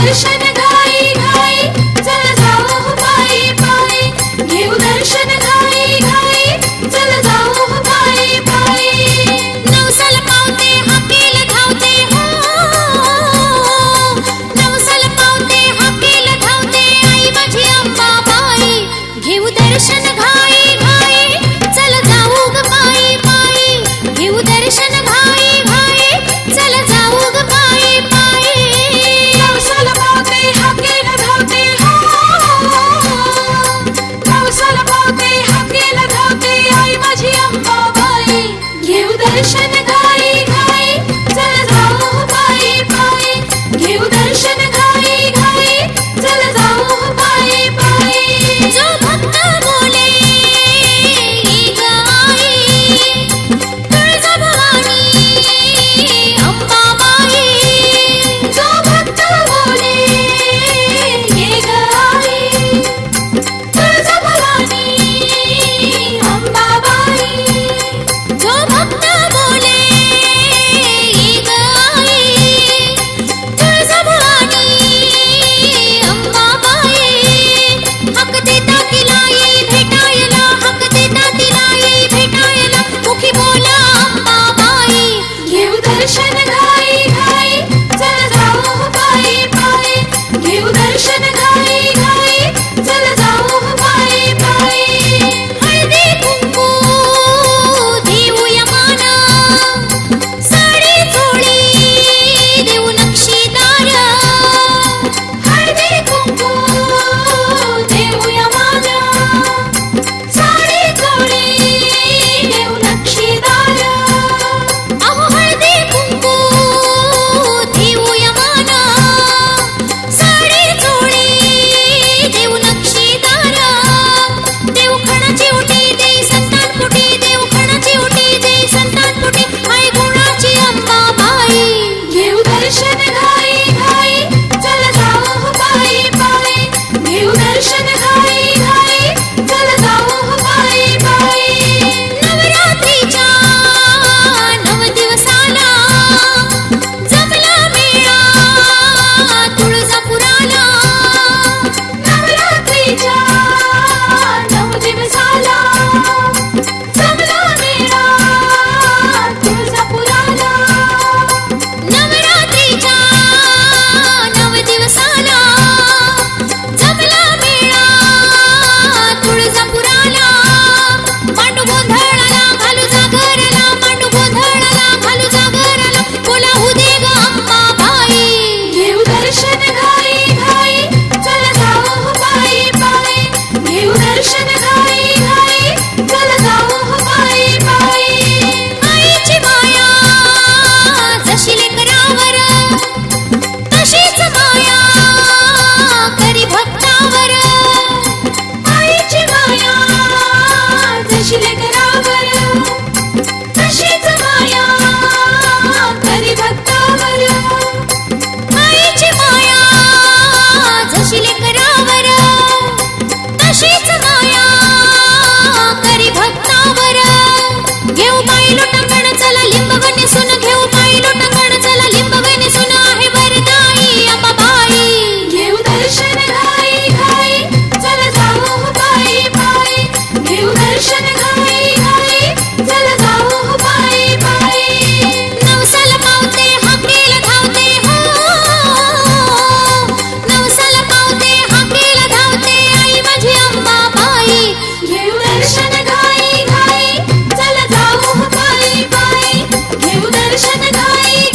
दर्शन घाई घाई चल जाऊ हो पायी पायी घेऊ दर्शन घाई घाई चल जाऊ हो पायी पायी नवसल पावते हाकेल धावते हो नवसल पावते हाकेल धावते आई माझी अंबाबाई घेऊ दर्शन घाई घाई चल जाऊ ग पायी पायी घेऊ दर्शन घाई घाई चल जाऊ ग पायी पायी नवसल पावते हाकेल धावते हो नवसल पावते हाकेल धावते आई माझी अंबाबाई घेऊ दर्शन घाई घाई चल जाऊ हो पायी पायी घेऊ दर्शन घाई घाई चल जाऊ हो पायी पायी जो भक्त बोले ग आई तुळजाभवानी अंबाबाई जो भक्त बोले ग आई तुळजाभवानी अंबाबाई जो भक्त बोले ग आई तुळजाभवानी अंबाबाई हक देता तिला येई भेटायला हक देता तिला येई भेटायला मुखी बोला अंबाबाई घेऊ दर्शन घाई घाई चल जाऊ हो पायी पायी घेऊ दर्शन घाई घाई चल जाऊ हो पायी पायी हळदी कुंकू देऊया मान साडी चोळी देऊ नक्षीदार हळदी कुंकू देऊया मान साडी चोळी देऊ नक्षीदार अहो हळदी कुंकू देऊया मान साडी चोळी देऊ नक्षीदार देऊ खणाची उटी देई संतान फुटी देऊ खणाची उटी देई संतान फुटी आई गुणाची अंबाबाई घेऊ दर्शन घाई घाई चल जाऊ हो पायी पायी घेऊ दर्शन घाई घाई चल जाऊ हो पायी पायी नवरात्रीच्या 9 दिवसाला जमला मेळा तुळजापुराला नवरात्रीच्या 9 दिवसाला जमला मेळा तुळजापुराला नवरात्रीच्या 9 दिवसाला जमला मेळा तुळजापुराला मांडू गोंधळाला घालू जागराला मांडू गोंधळाला घालू जागराला बोलावू दे ग अंबाबाई घेऊ दर्शन घाई घाई चल जाऊ हो पायी पायी घेऊ दर्शन घाई घाई चल जाऊ हो पायी पायी आईची माया जशी लेकरावर तशीच माया करी भक्तावर आईची माया जशी लेकरावर तशीच माया करी भक्तावर आईची माया जशी लेकरावर तशीच माया करी भक्तावर घेऊ पायी लोटांगण चला लिंबगण सुन घेऊ पायी लोटांगण चला लिंबगण सुन आहे वरदाई अंबाबाई घेऊ दर्शन घाई घाई चल जाऊ हो पायी पायी घेऊ दर्शन घाई घाई चल जाऊ हो पायी पायी नवसल पावते हाकेल धावते हो नवसल पावते हाकेल धावते आई माझी अंबाबाई घेऊ दर्शन घाई घाई चल जाऊ हो पायी पायी घेऊ दर्शन घाई